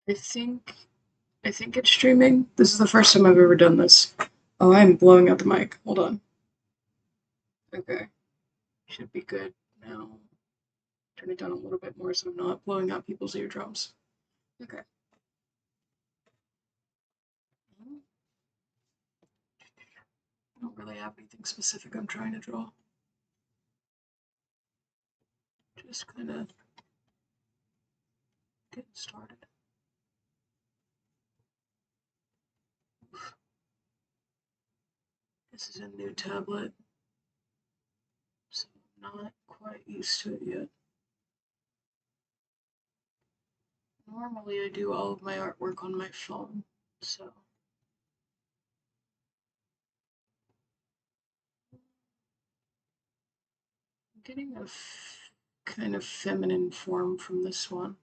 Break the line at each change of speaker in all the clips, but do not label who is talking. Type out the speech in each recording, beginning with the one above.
I think I think it's streaming. This is the first time I've ever done this. Oh, I'm blowing out the mic. Hold on. Okay. Should be good now. Turn it down a little bit more so I'm not blowing out people's eardrums. Okay. I don't really have anything specific I'm trying to draw. Just kind of getting started. This is a new tablet, so I'm not quite used to it yet. Normally, I do all of my artwork on my phone, so. I'm getting a kind of feminine form from this one.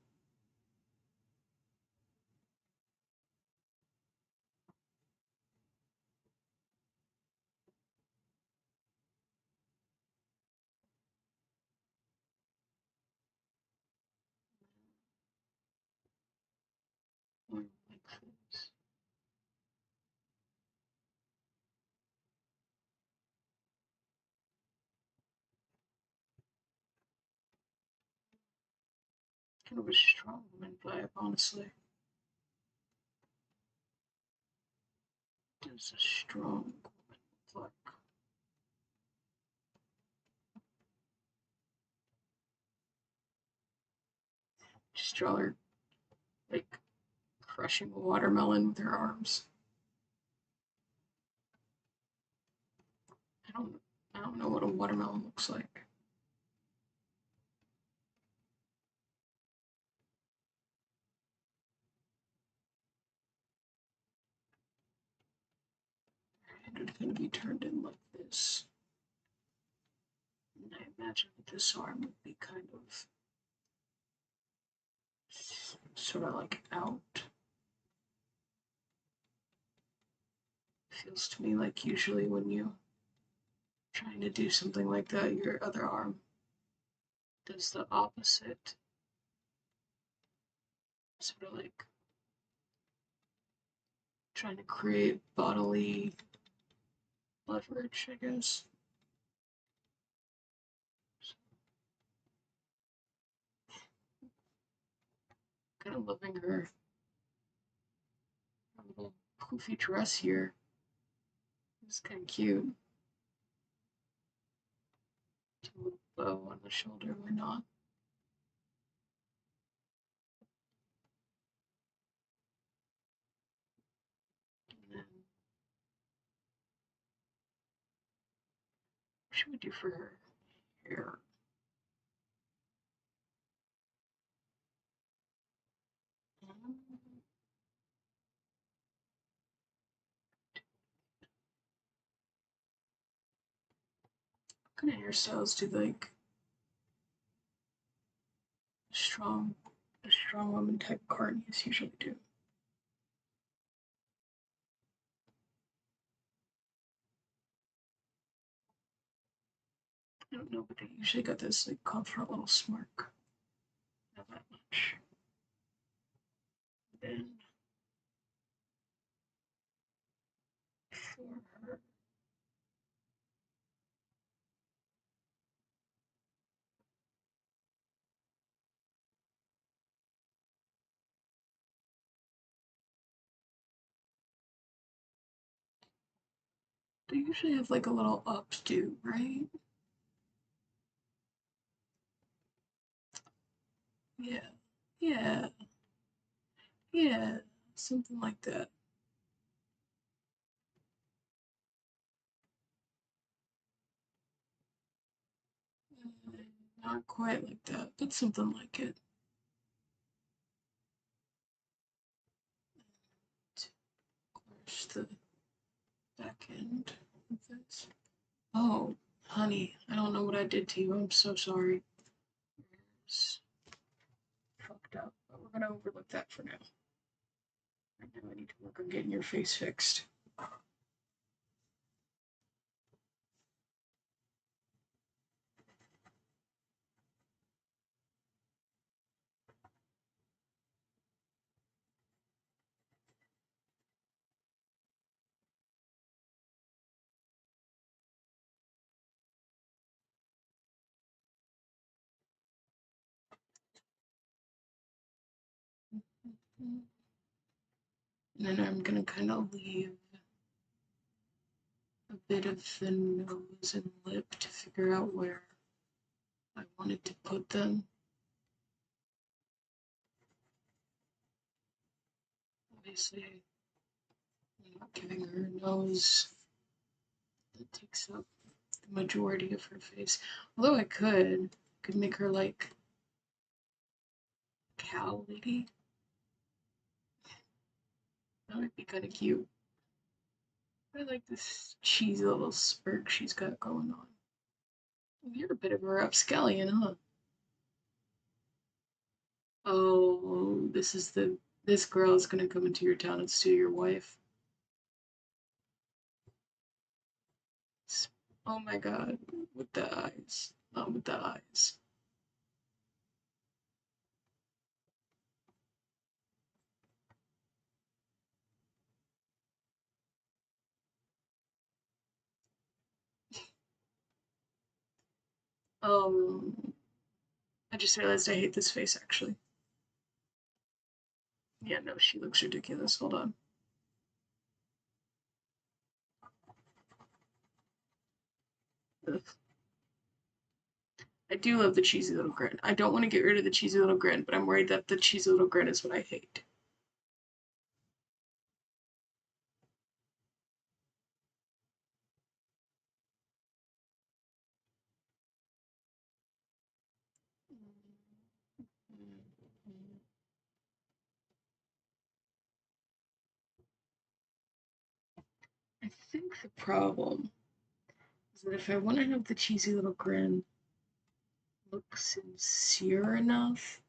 Like this. Kind of a strong woman vibe, honestly. There's a strong woman look. Just draw her like crushing a watermelon with her arms. I don't I don't know what a watermelon looks like. And it's gonna be turned in like this. And I imagine that this arm would be kind of sort of like out. Feels to me like usually when you trying to do something like that, your other arm does the opposite. Sort of like trying to create bodily leverage, I guess. Kind of loving her little poofy dress here. It's kind of cute. A little bow on the shoulder, why not? And then, what should we do for her hair? What kind of hairstyles do like strong, a strong woman type carnies usually do? I don't know, but they usually got this like confident little smirk. Not that much. Then for her, they usually have like a little updo, right? Yeah, yeah, yeah, something like that. Not quite like that, but something like it. Of course, the back end of this. Oh, honey, I don't know what I did to you. I'm so sorry. It's fucked up, but we're gonna overlook that for now. Right now, I need to work on getting your face fixed. And then I'm gonna kind of leave a bit of the nose and lip to figure out where I wanted to put them. Obviously, I'm not giving her a nose that takes up the majority of her face. Although I could make her like a cow lady. That might be kind of cute. I like this cheesy little smirk she's got going on. You're a bit of a rapscallion, huh? Oh, this girl is gonna come into your town and steal your wife. Oh my god, with the eyes. Not with the eyes. Um, I just realized I hate this face actually. Yeah, no, she looks ridiculous. Hold on. Ugh. I do love the cheesy little grin. I don't want to get rid of the cheesy little grin, but I'm worried that the cheesy little grin is what I hate. I think the problem is that if I want to have the cheesy little grin look sincere enough,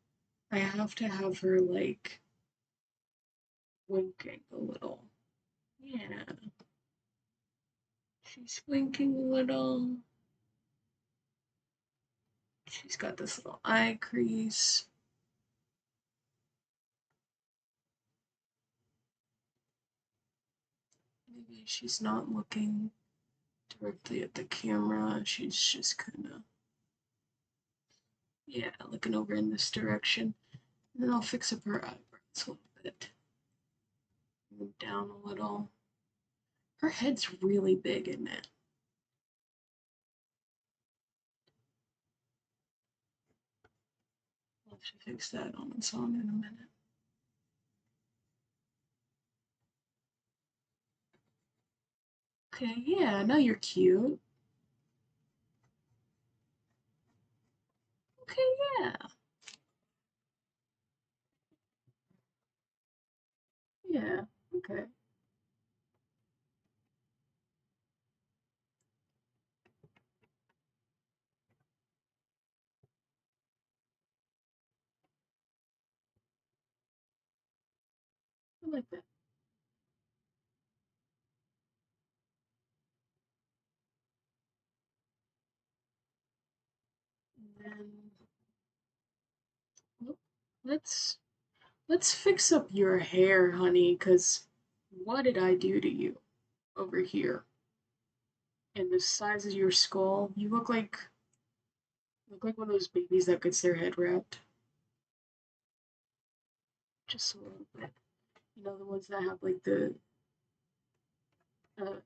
I have to have her like winking a little. Yeah, she's winking a little. She's got this little eye crease. Maybe she's not looking directly at the camera. She's just kind of, yeah, looking over in this direction. And then I'll fix up her eyebrows a little bit. Move down a little. Her head's really big, isn't it? I'll have to fix that on its own in a minute. Okay, yeah, now you're cute. Okay, yeah. Yeah, okay. I like that. And then well, let's let's fix up your hair, honey, cause what did I do to you over here? And the size of your skull, you look like one of those babies that gets their head wrapped. Just a little bit. You know, the ones that have like uh, the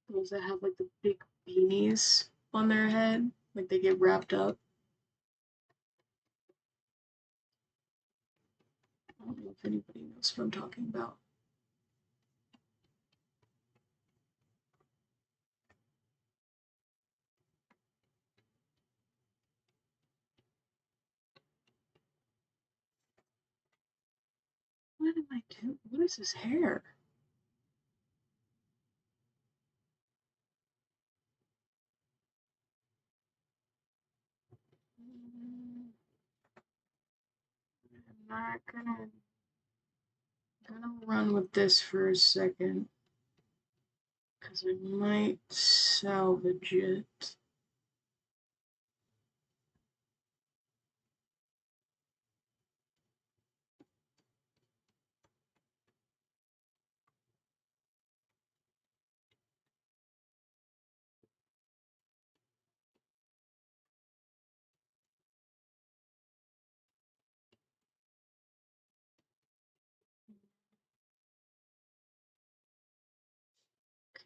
ones that have like the big beanies on their head, like they get wrapped up. I don't know if anybody knows what I'm talking about. What am I doing? What is his hair? I'm not gonna run with this for a second because I might salvage it.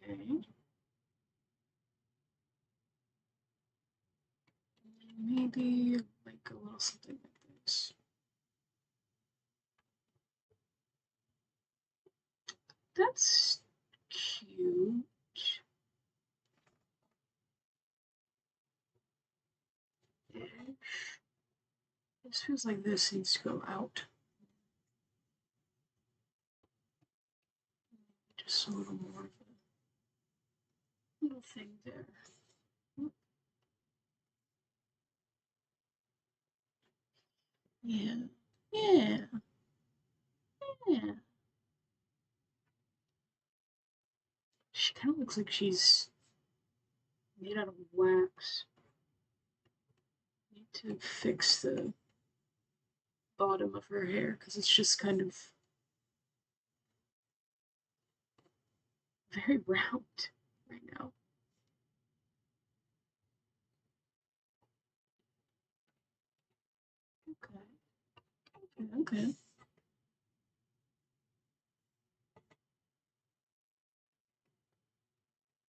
Okay. Maybe like a little something like this. That's cute. Ish. This feels like this needs to go out. Just a little more of a little thing there. Yeah. Yeah. Yeah. She kind of looks like she's made out of wax. Need to fix the bottom of her hair because it's just kind of very round right now. Okay. Okay. Okay.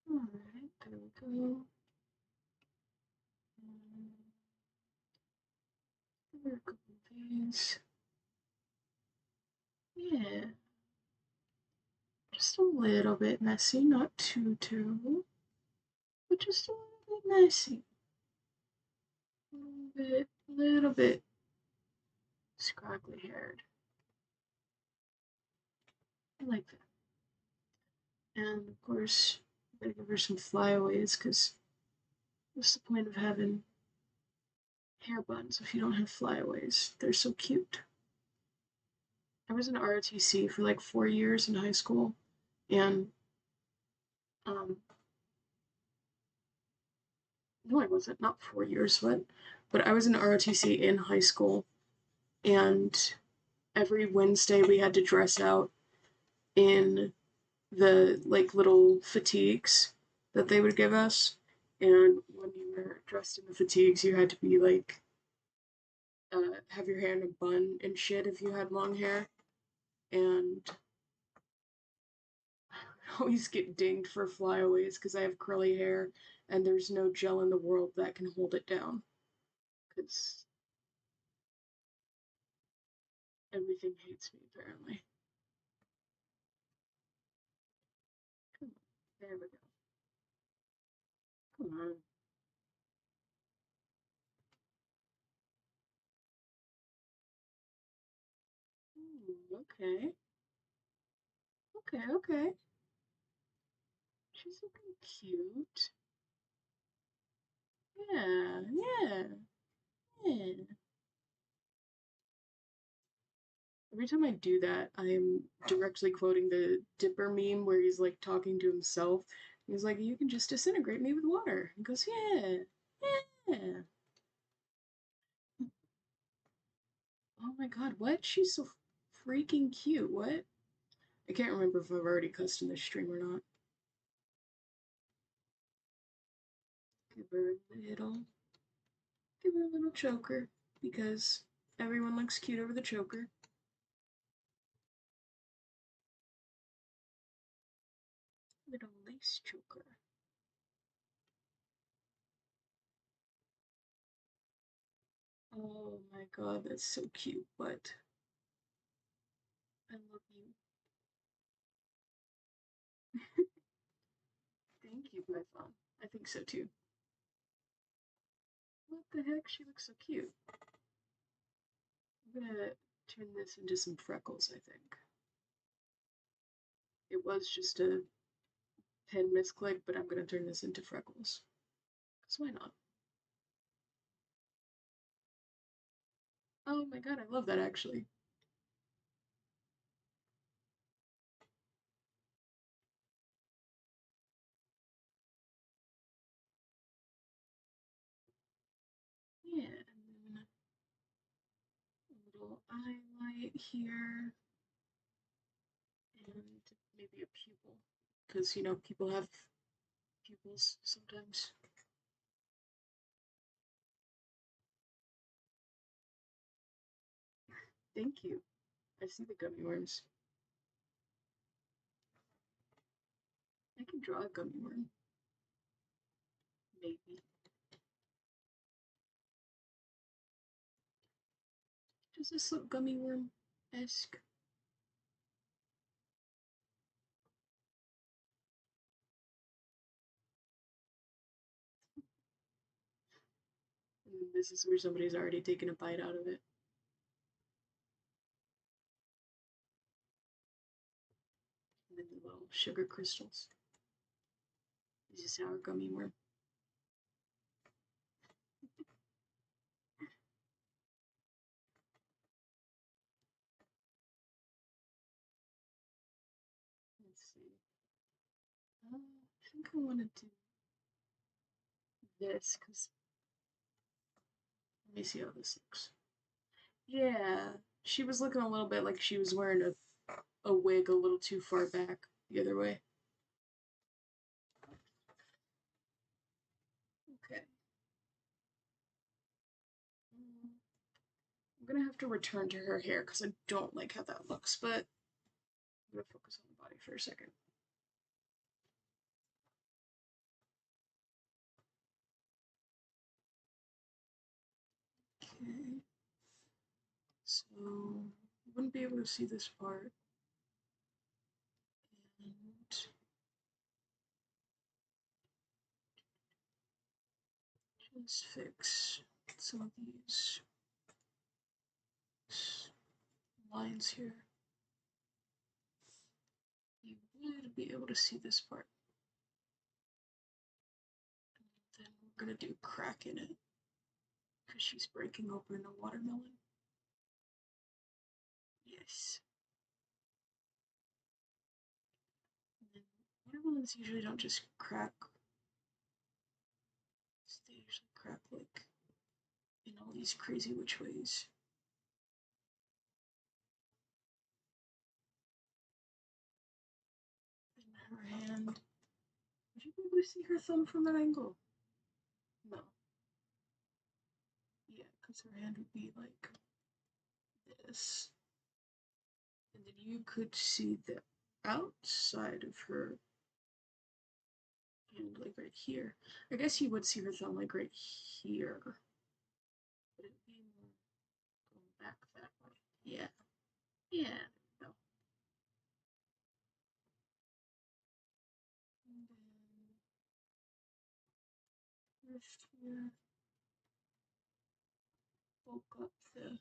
All right. There we go. There are a couple of these. Yeah. Just a little bit messy, not too terrible, but just a little bit messy. A little bit scraggly haired. I like that. And of course, I'm gonna give her some flyaways because what's the point of having hair buns if you don't have flyaways? They're so cute. I was in ROTC for like 4 years in high school, and um, no, I wasn't. Not 4 years, but I was in ROTC in high school, and every Wednesday we had to dress out in the like little fatigues that they would give us. And when you were dressed in the fatigues, you had to be like have your hair in a bun and shit if you had long hair. And I always get dinged for flyaways because I have curly hair and there's no gel in the world that can hold it down because everything hates me apparently. Come on, there we go. Come on. Ooh, okay, okay, okay. She's looking cute. Yeah, yeah, yeah. Every time I do that, I'm directly quoting the Dipper meme where he's like talking to himself. He's like, "You can just disintegrate me with water." He goes, "Yeah, yeah." Oh my god, what? She's so freaking cute. What? I can't remember if I've already cussed in this stream or not. Give her a little, give her a little choker because everyone looks cute over the choker. Little lace choker. Oh my god, that's so cute, but I love you. Thank you, Python. I think so too. What the heck? She looks so cute. I'm gonna turn this into some freckles, I think. It was just a pen misclick, but I'm gonna turn this into freckles. Because why not? Oh my god, I love that actually. Yeah, and then a little highlight here, and maybe a pupil. Because, you know, people have pupils sometimes. Thank you. I see the gummy worms. I can draw a gummy worm. Maybe. Does this look gummy worm-esque? And this is where somebody's already taken a bite out of it. And then the little sugar crystals. This is our gummy worm. Let's see. I think I want to do this because let me see how this looks. Yeah, she was looking a little bit like she was wearing a wig a little too far back the other way. Okay. I'm gonna have to return to her hair because I don't like how that looks, but I'm gonna focus on the body for a second. Okay. So you wouldn't be able to see this part. And just fix some of these lines here. You would be able to see this part. And then we're gonna do a crack in it because she's breaking open a watermelon. Yes. And then watermelons usually don't just crack. They usually crack like in all these crazy which ways. In her hand. Would you be able to see her thumb from that angle? No. Yeah, because her hand would be like this. And then you could see the outside of her hand, like right here. I guess you would see her thumb like right here. But it would be more going back that way. Yeah. Yeah, there we go. And then first here, bulk up the.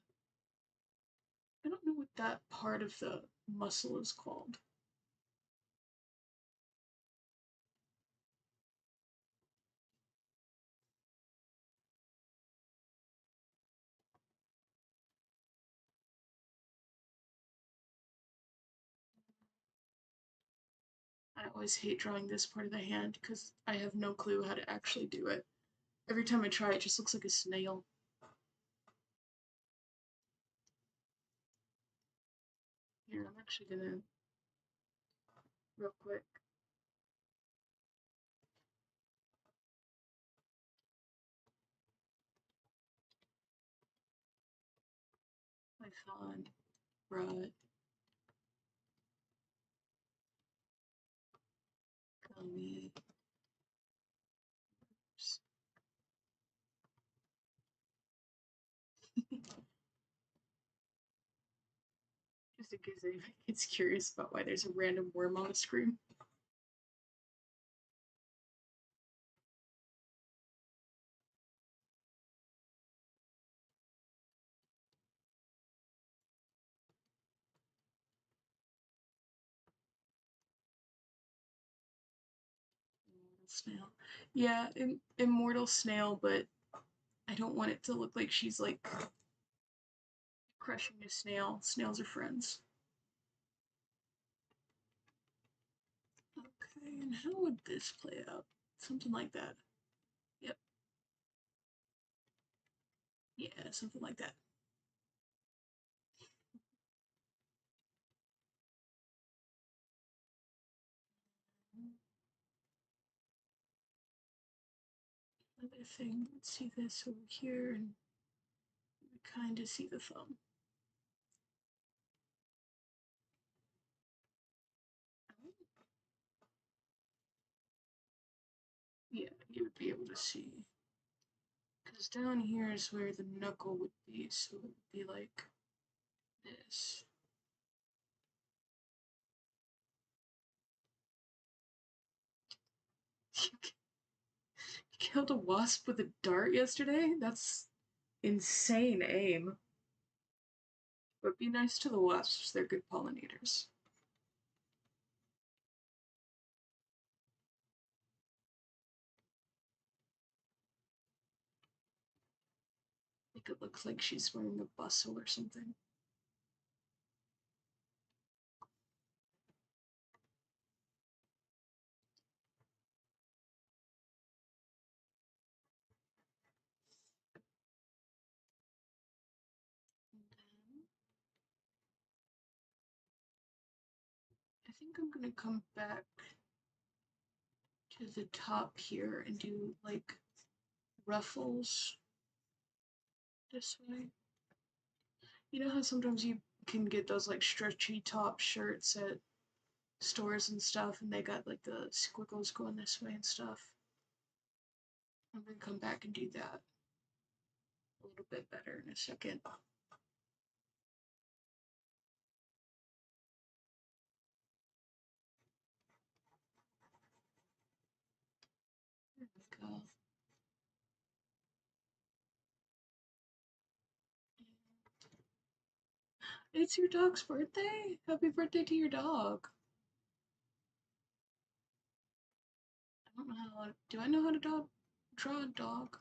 I don't know what that part of the muscle is called. I always hate drawing this part of the hand because I have no clue how to actually do it. Every time I try, it just looks like a snail. Here, I'm actually gonna, real quick. Python, rod, gummy. Just in case anybody gets curious about why there's a random worm on the screen. Snail. Yeah, immortal snail, but I don't want it to look like she's like crushing a snail. Snails are friends. Okay, and how would this play out? Something like that. Yep. Yeah, something like that. Another thing, let's see this over here, and we kind of see the thumb. be able to see. Because down here is where the knuckle would be, so it would be like this. You killed a wasp with a dart yesterday? That's insane aim. But be nice to the wasps, they're good pollinators. I think it looks like she's wearing a bustle or something. I think I'm gonna come back to the top here and do like ruffles this way. You know how sometimes you can get those like stretchy top shirts at stores and stuff, and they got like the squiggles going this way and stuff? I'm gonna come back and do that a little bit better in a second. There we go. It's your dog's birthday? Happy birthday to your dog. I don't know how to, do I know how to draw a dog?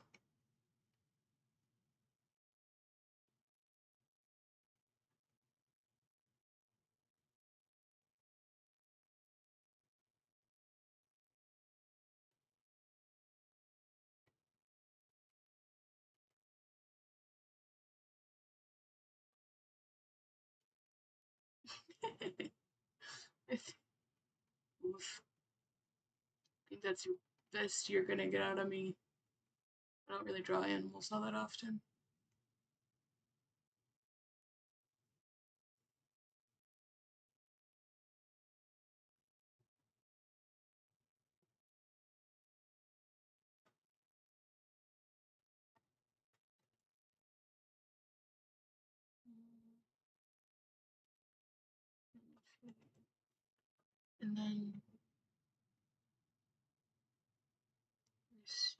Oof. I think that's your best you're gonna get out of me. I don't really draw animals all that often. And then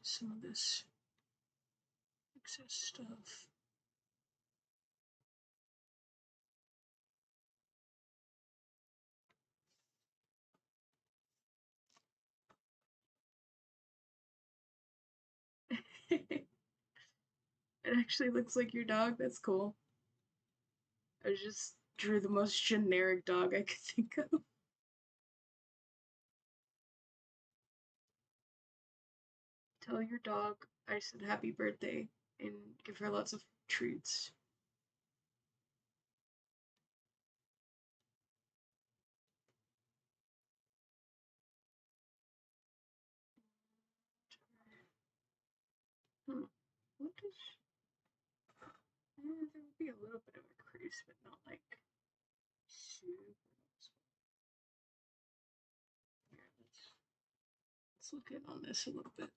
some of this excess stuff. It actually looks like your dog. That's cool. I just drew the most generic dog I could think of. Tell your dog I said happy birthday and give her lots of treats. Hmm. What is. There would be a little bit of a crease, but not like super. Here, let's look in on this a little bit.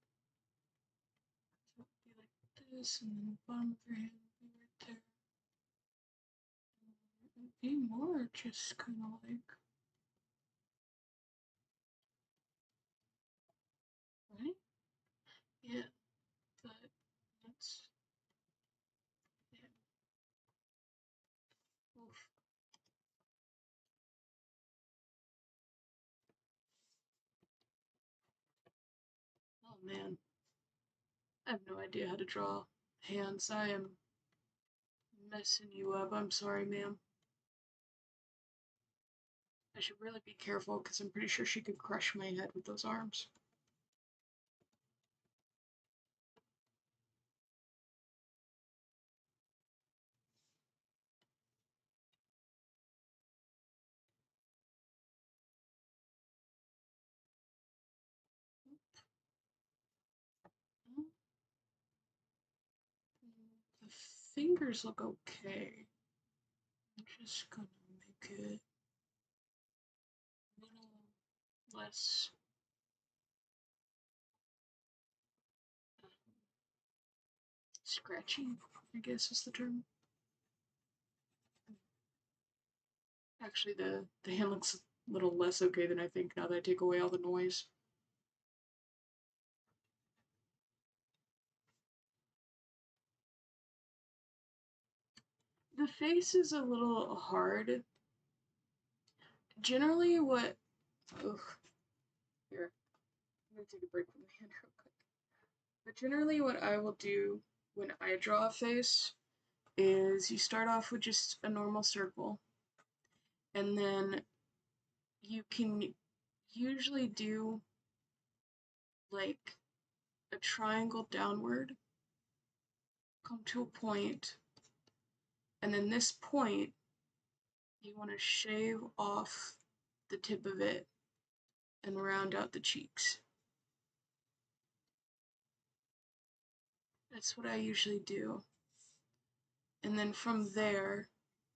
So it would be like this, and then the bottom of your hand would be right there. It would be more just kind of like. Right? Yeah, but that's. Yeah. Oof. Oh man. I have no idea how to draw hands. I am messing you up. I'm sorry, ma'am. I should really be careful because I'm pretty sure she could crush my head with those arms. The fingers look okay. I'm just gonna make it a little less scratchy, I guess is the term. Actually, the hand looks a little less okay than I think now that I take away all the noise. The face is a little hard. Generally, what... Ugh, here, I'm gonna take a break from the hand real quick. But generally, what I will do when I draw a face is you start off with just a normal circle, and then you can usually do like a triangle downward, come to a point, and then this point, you want to shave off the tip of it and round out the cheeks. That's what I usually do. And then from there,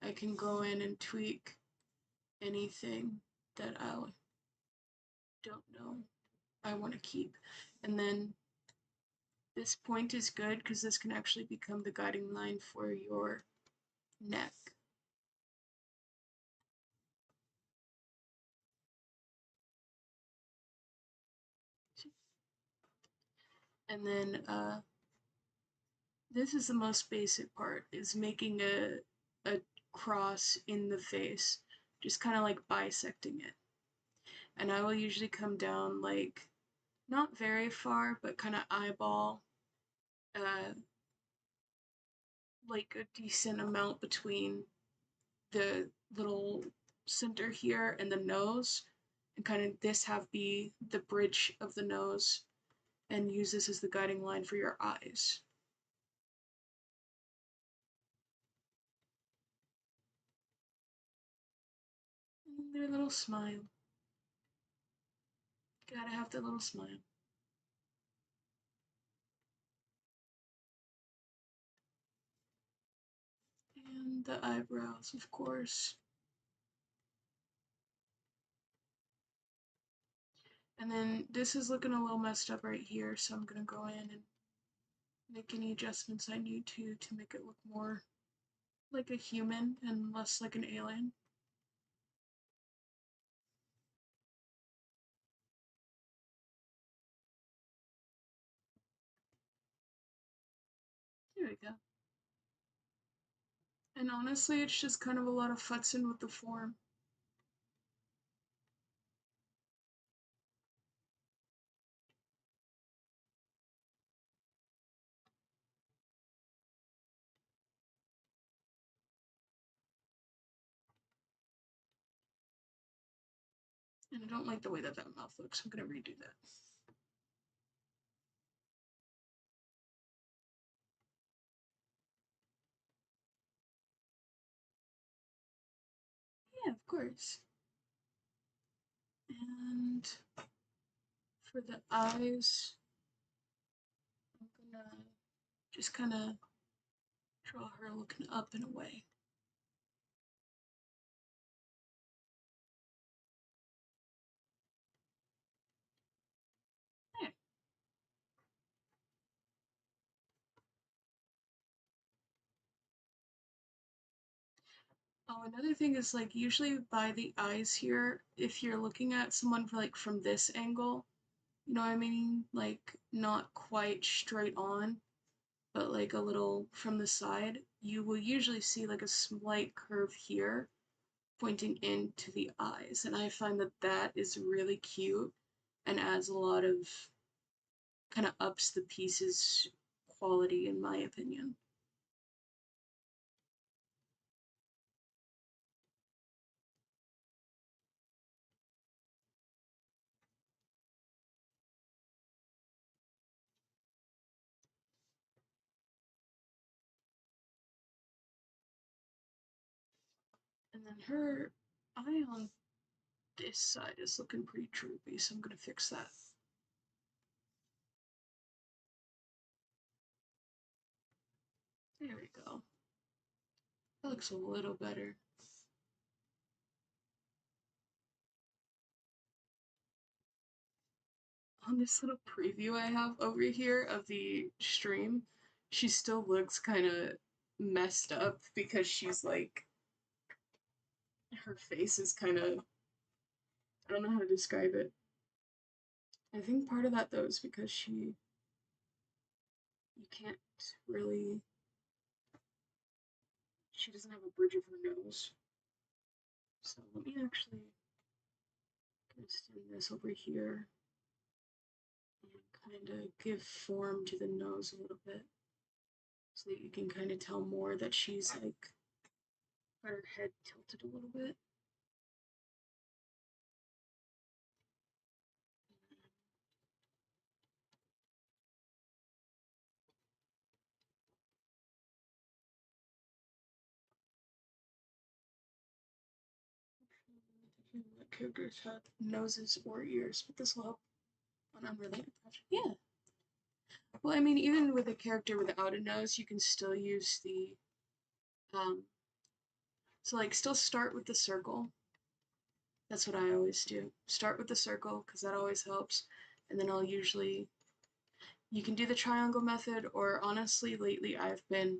I can go in and tweak anything that I don't know I want to keep. And then this point is good because this can actually become the guiding line for your neck. And then this is the most basic part, is making a cross in the face, just kind of like bisecting it. And I will usually come down like, not very far, but kind of eyeball, like a decent amount between the little center here and the nose, and kind of this have be the bridge of the nose, and use this as the guiding line for your eyes. And their little smile. Gotta have the little smile. And the eyebrows, of course. And then this is looking a little messed up right here, so I'm gonna go in and make any adjustments I need to make it look more like a human and less like an alien. There we go. And honestly, it's just kind of a lot of futzing with the form. And I don't like the way that mouth looks. I'm gonna redo that. Yeah, of course. And for the eyes, I'm gonna just kind of draw her looking up and away. There. Oh, another thing is like usually by the eyes here, if you're looking at someone for, like from this angle, you know what I mean? Like not quite straight on, but like a little from the side, you will usually see like a slight curve here pointing into the eyes. And I find that that is really cute and adds a lot of kind of ups the piece's quality, in my opinion. And then her eye on this side is looking pretty droopy, so I'm gonna fix that. There we go. That looks a little better. On this little preview I have over here of the stream, she still looks kind of messed up because she's like, her face is kind of, I don't know how to describe it. I think part of that though is because you can't really, she doesn't have a bridge of her nose. So let me actually extend this over here and kind of give form to the nose a little bit so that you can kind of tell more that she's like got her head tilted a little bit. What characters have noses or ears, but this will help an unrelated project. Yeah. Well, I mean, even with a character without a nose, you can still use the, so like still start with the circle. That's what I always do. Start with the circle, because that always helps. And then I'll usually, you can do the triangle method, or honestly, lately I've been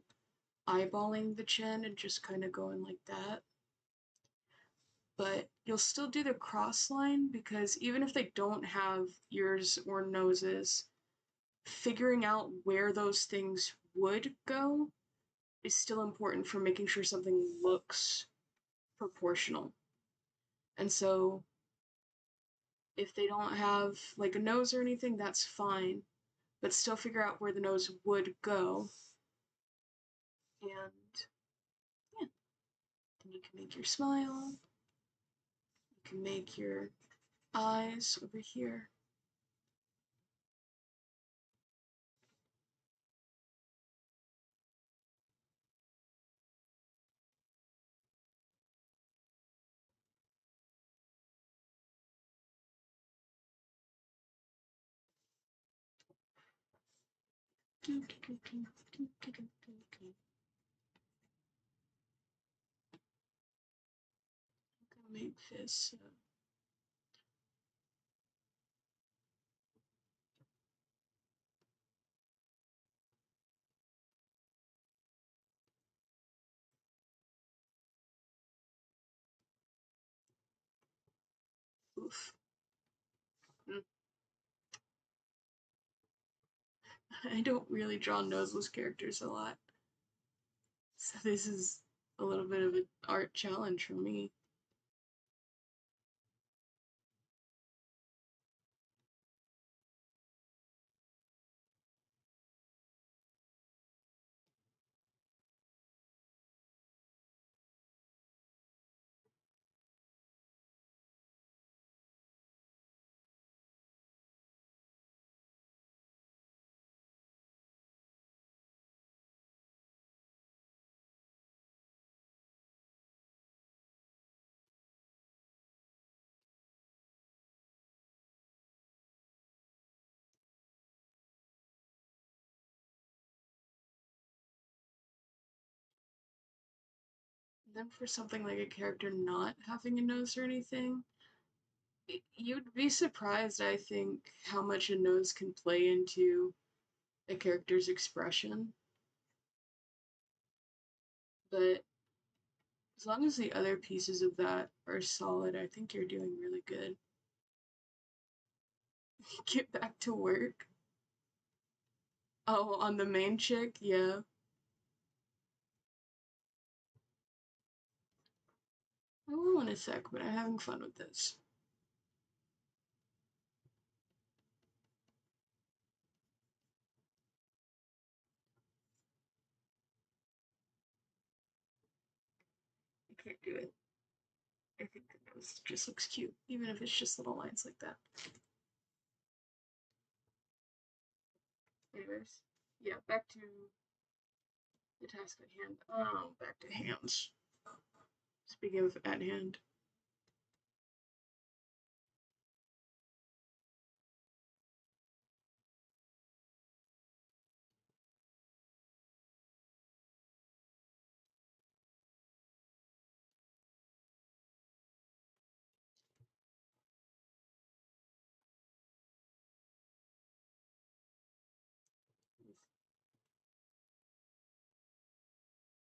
eyeballing the chin and just kind of going like that. But you'll still do the cross line, because even if they don't have ears or noses, figuring out where those things would go is still important for making sure something looks proportional. And so if they don't have like a nose or anything, that's fine, but still figure out where the nose would go. And yeah, then you can make your smile. You can make your eyes over here. I'm gonna make this oof. I don't really draw noseless characters a lot, so this is a little bit of an art challenge for me. Then for something like a character not having a nose or anything, you'd be surprised, I think, how much a nose can play into a character's expression. But as long as the other pieces of that are solid, I think you're doing really good. Get back to work. Oh, on the main chick? Yeah. I will in a sec, but I'm having fun with this. I can't do it. I think the nose just looks cute, even if it's just little lines like that. Anyways, yeah, back to the task at hand. Oh, back to hands. Speaking of at hand.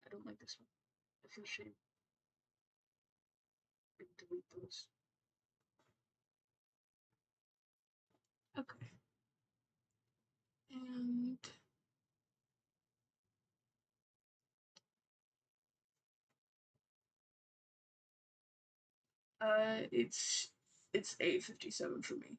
I don't like this one. I feel shame. I delete those. Okay. And it's 8:57 for me.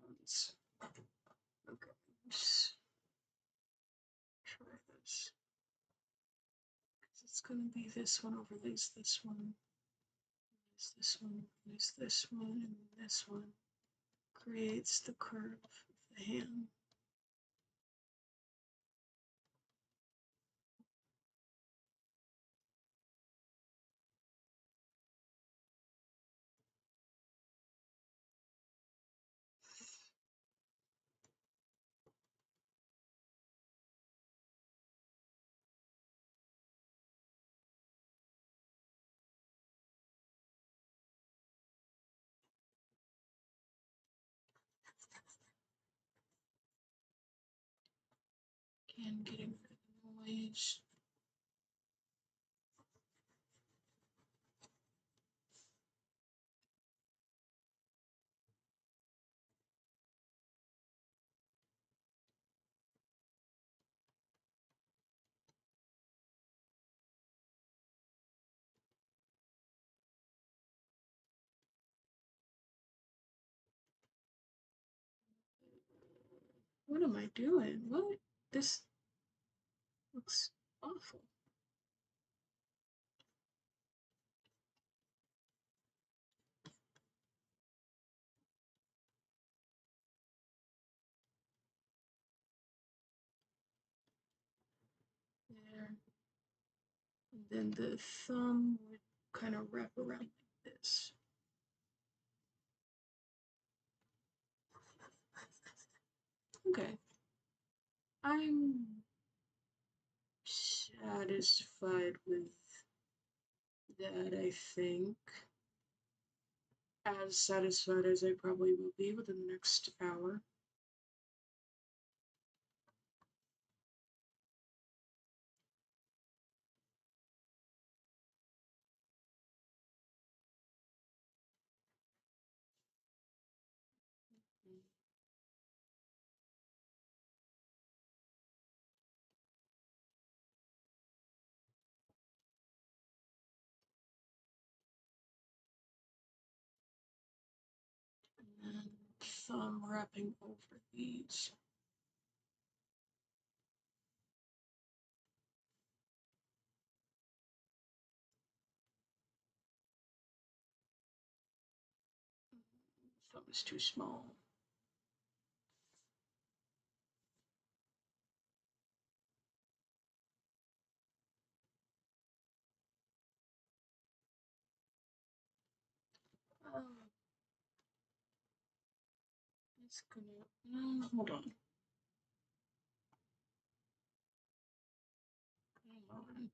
Hands. Okay, let's try this. It's gonna be this one overlays this one, this one, this one, and this one. Creates the curve of the hand. Again, getting rid of the noise. What am I doing? What? This looks awful. There. And then the thumb would kind of wrap around like this. Okay. I'm satisfied with that, I think. As satisfied as I probably will be within the next hour. And thumb wrapping over these. Thumb is too small. It's gonna. Hold on. Hold on.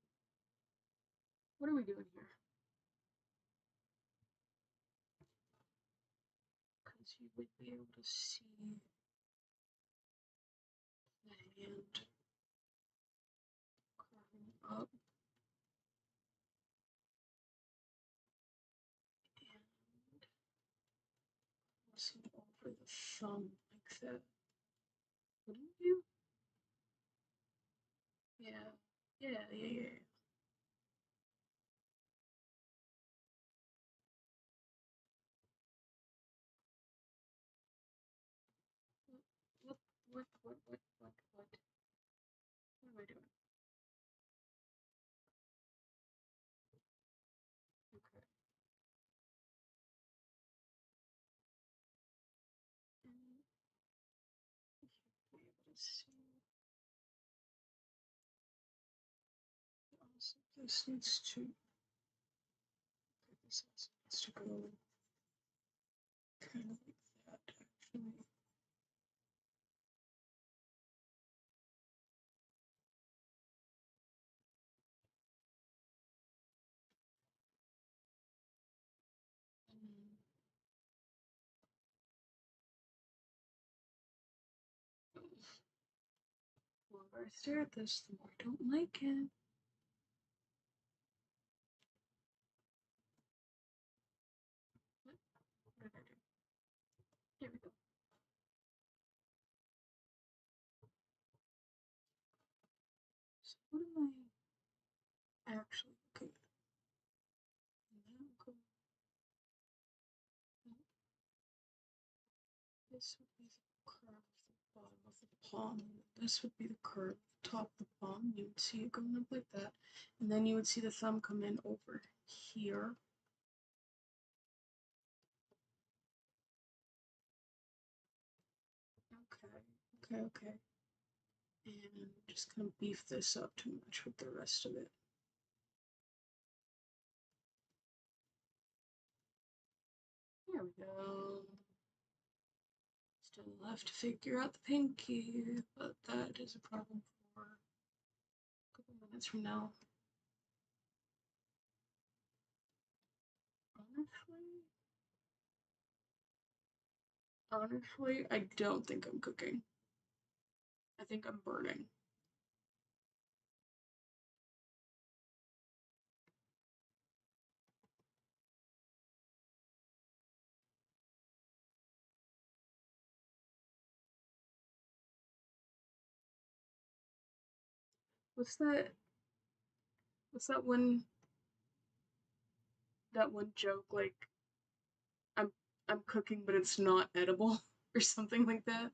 What are we doing here? Because you would be able to see the hand curving up and crossing over the thumb like that. Wouldn't you? Yeah. Yeah. What, what? What am I doing? Okay. And you should be able to see. Also, this needs to supposed to go kind of like that, actually. The longer I stare at this, the more I don't like it. What did I do? Here we go. So what am I actually looking at? This would be the curve of the bottom of the palm. This would be the curve top of the palm. You would see it going up like that. And then you would see the thumb come in over here. Okay. And just gonna beef this up to match with the rest of it. There we go. Still left to figure out the pinky, but that is a problem for a couple minutes from now. Honestly, I don't think I'm cooking. I think I'm burning. What's that? What's that one? That one joke like I'm I'm cooking, but it's not edible or something like that.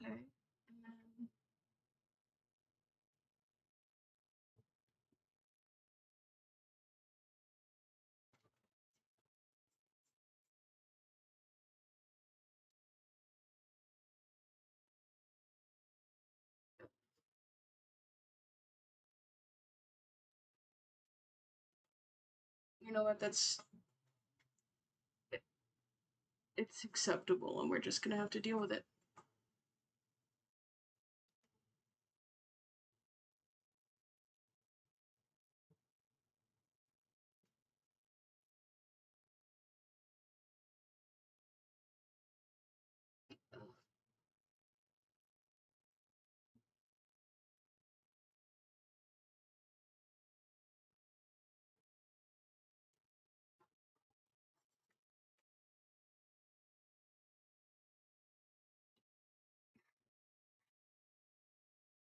Okay. And then you know what? It's acceptable, and we're just gonna have to deal with it.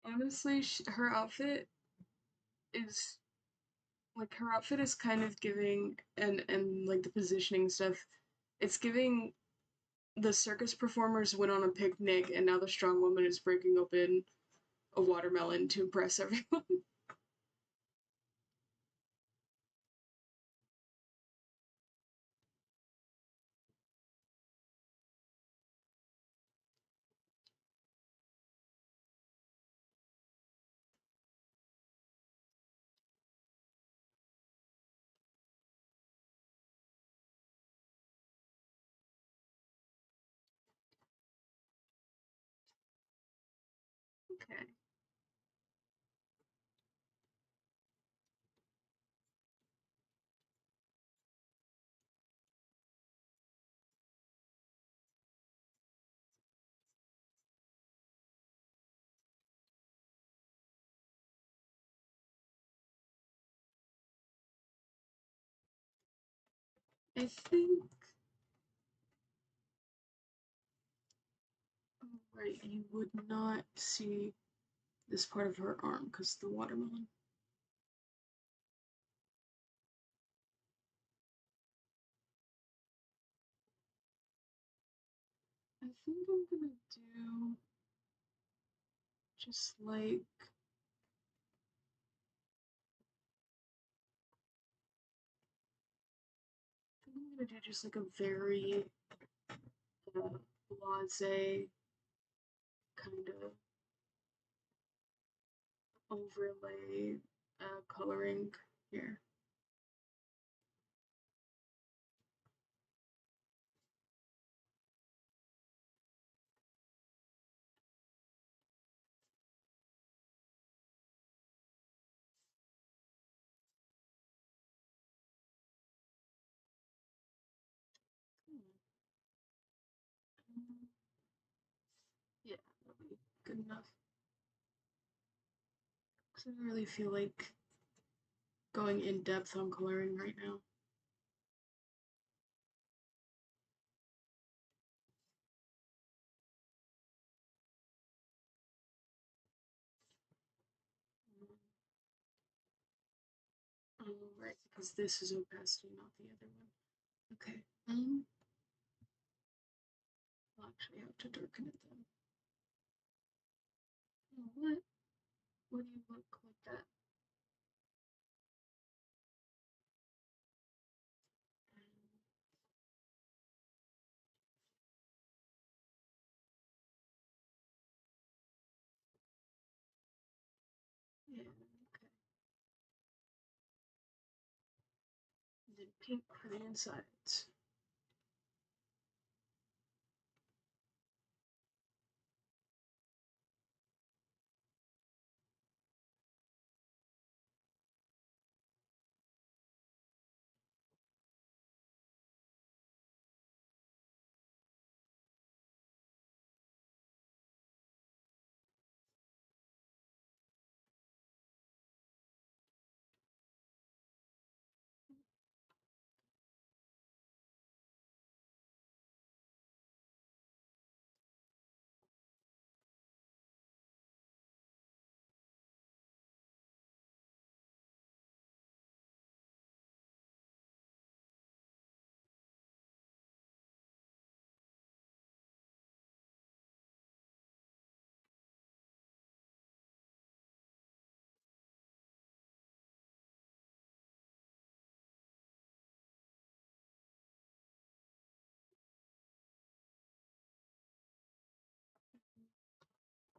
Honestly, her outfit is her outfit is kind of giving and like the positioning stuff. It's giving the circus performers went on a picnic, and now the strong woman is breaking open a watermelon to impress everyone. Okay. I think, right, you would not see this part of her arm because the watermelon. I think I'm gonna do just like I think I'm gonna do just like a very blase kind of overlay coloring here. Yeah, that'll be good enough. Because I don't really feel like going in depth on coloring right now. Oh, right, because this is opacity, not the other one. Okay, I'll actually have to darken it then. Oh, what? What do you look like that? Yeah, okay. And then pink for the insides.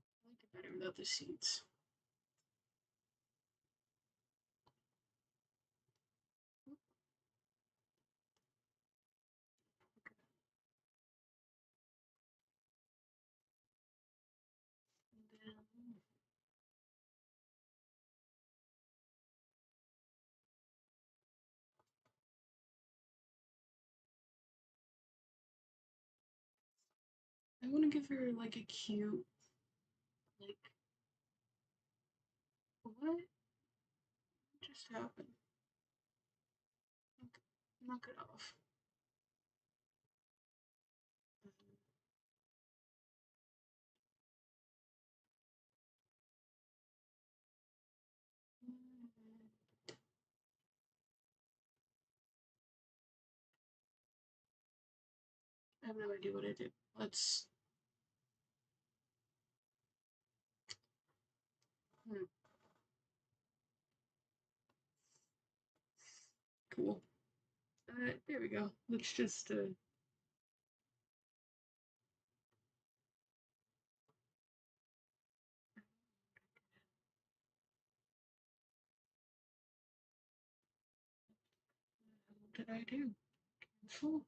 I like it better without the seeds. And then I want to give her like a cute, like, what just happened? Okay, knock it off. I have no idea what I did. Let's. Hmm, cool. There we go. Let's just. What did I do? Cancel.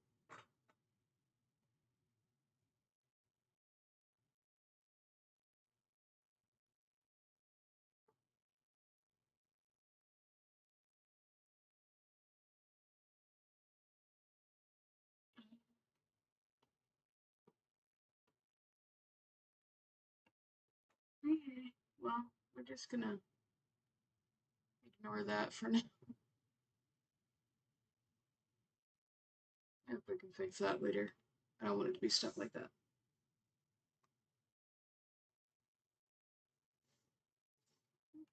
Okay. Well, we're just gonna ignore that for now. I hope I can fix that later. I don't want it to be stuck like that.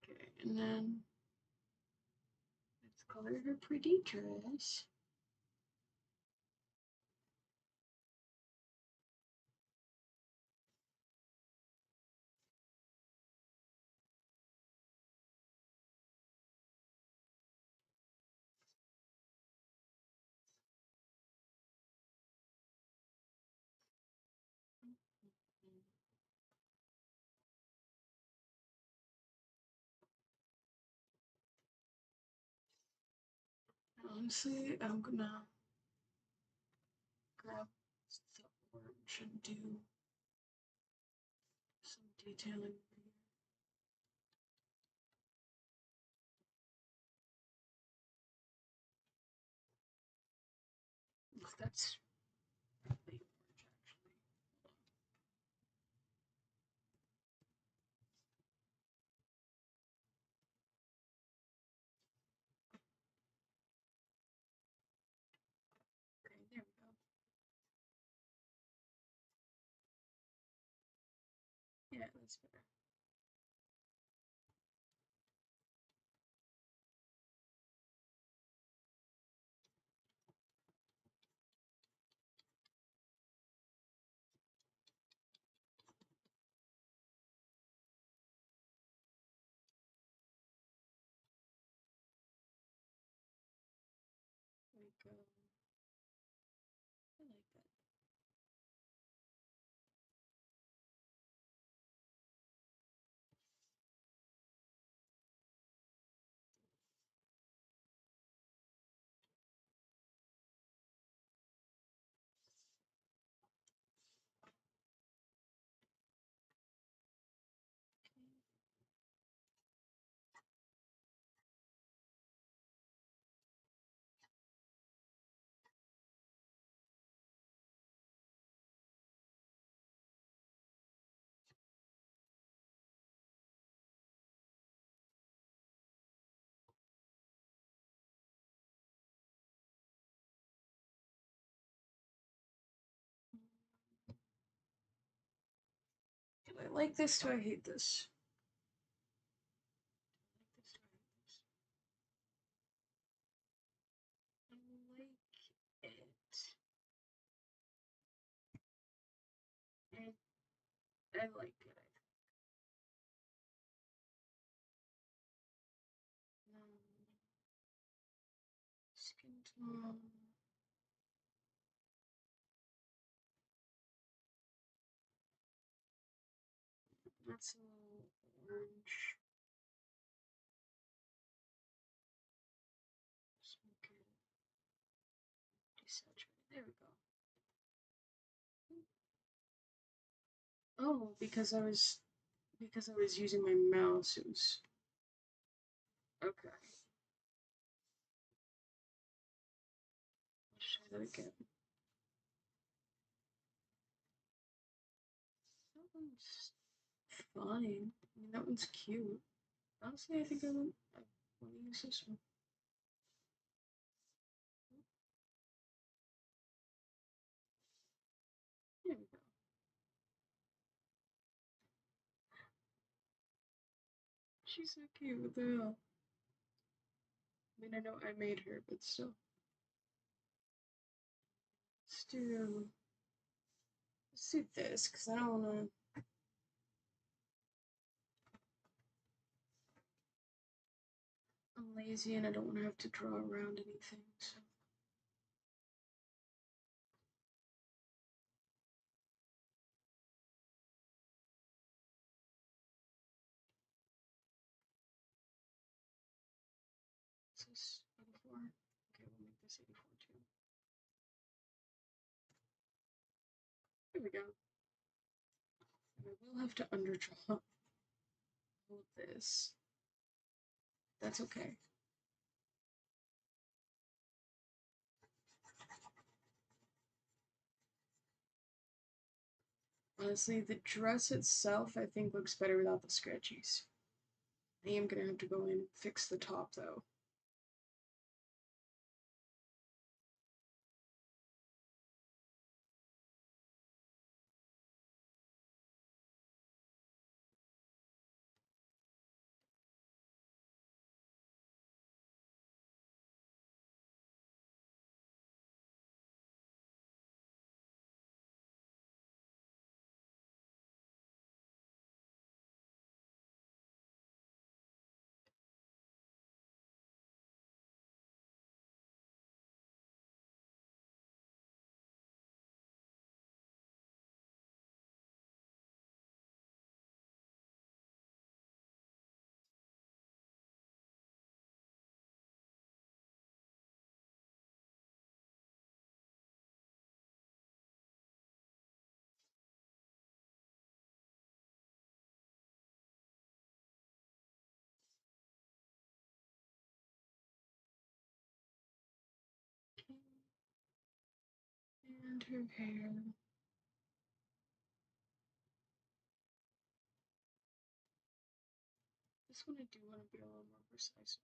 Okay, and then let's color her pretty dress. Honestly, I'm gonna grab the orange and do some detailing over here. That's really orange, actually. Okay, there we go. Yeah, that's better. There we go. I like that. Do I like this? Do I hate this? I like it. I like it. Skin tone. That's a little orange. Just make it desaturated. There we go. Oh, because I was using my mouse, it was okay. Let's try that again. That one's fine. I mean, that one's cute. Honestly, I think I want to use this one. There we go. She's so cute with the. I mean, I know I made her, but still. Let's do this because I don't want to. I'm lazy and I don't want to have to draw around anything. So. Is this 84? Okay, we'll make this 84 too. There we go. And I will have to underdraw all of this. That's okay. Honestly, the dress itself I think looks better without the scratchies. I am gonna have to go in and fix the top though. And her hair. This one I do want to be a little more precise.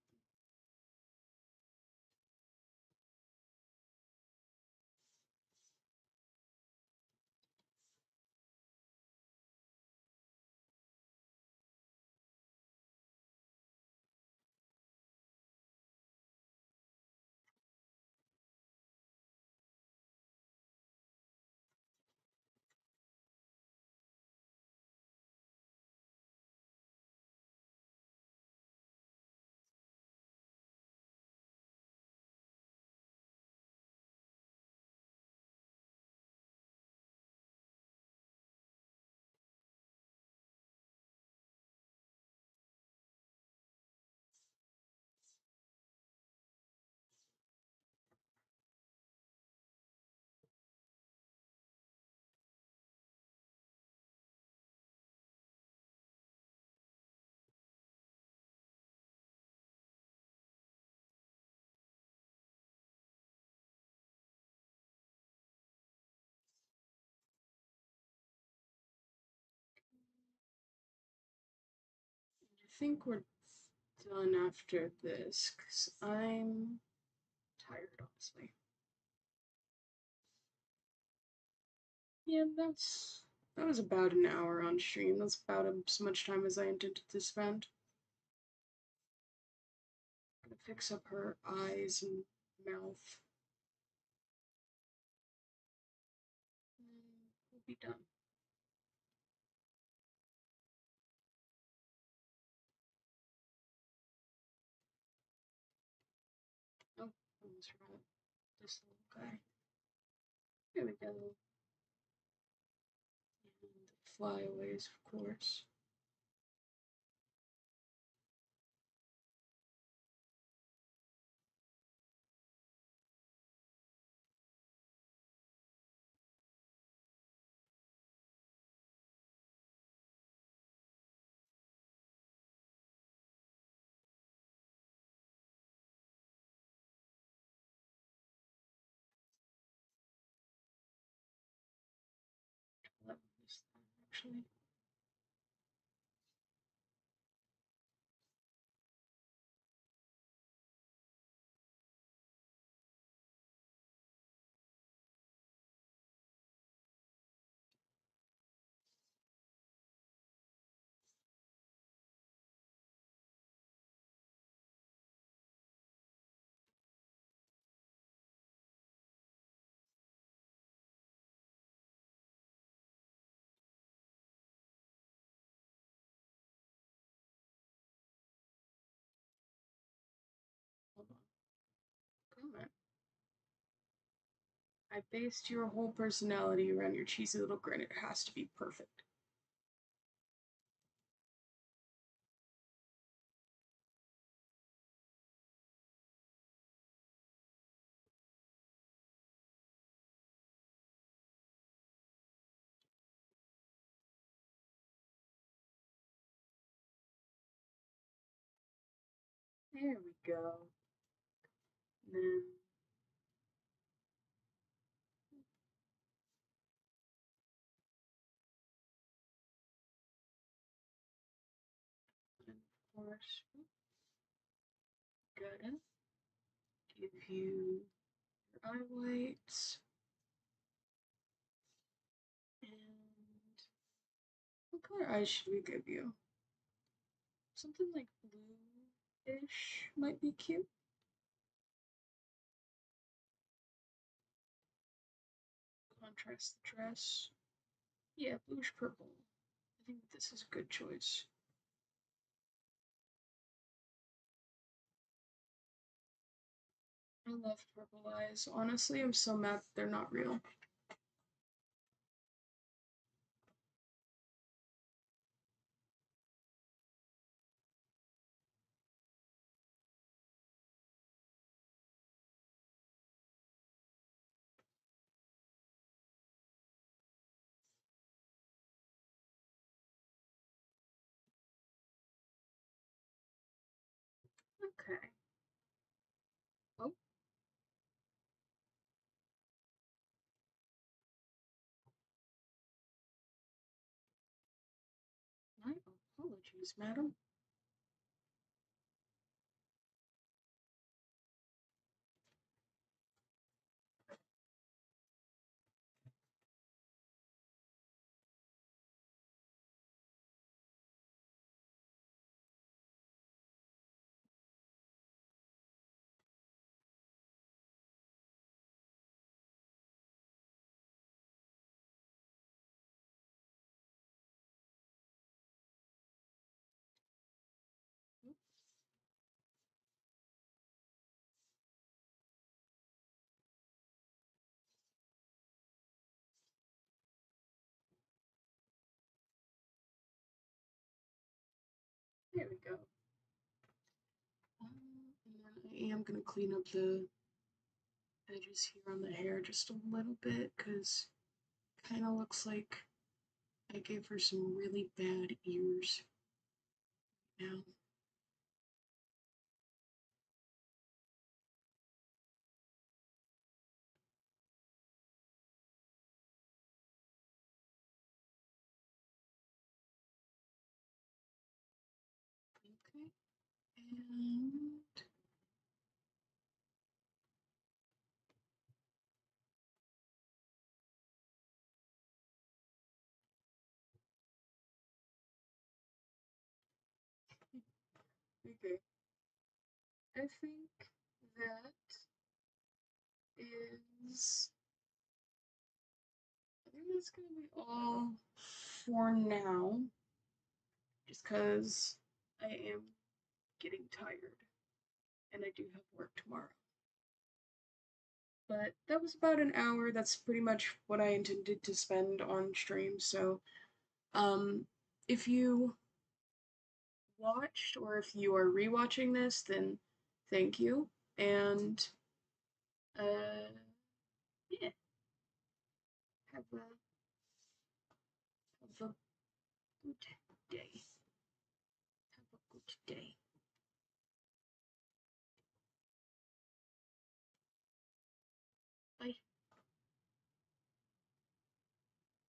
I think we're done after this because I'm tired, honestly. Yeah, that was about an hour on stream. That's about as much time as I intended to spend. I'm gonna fix up her eyes and mouth. And we'll be done. Oh, almost forgot this little guy. There we go. And the flyaways, of course. That was actually. Hold on. Comment. I based your whole personality around your cheesy little grin. It has to be perfect. There we go. And then of course, good. Give you your eye whites. And what color eyes should we give you? Something like blue-ish might be cute. Contrast the dress. Yeah, bluish purple. I think this is a good choice. I love purple eyes. Honestly, I'm so mad that they're not real. Okay. Oh. Please, madam. There we go. And then I am going to clean up the edges here on the hair just a little bit because it kind of looks like I gave her some really bad ears now. Okay, and okay, I think that is, I think that's gonna be all for now, just because I am getting tired and I do have work tomorrow. But that was about an hour. That's pretty much what I intended to spend on stream. So, if you watched or if you are rewatching this, then thank you. And, yeah, have a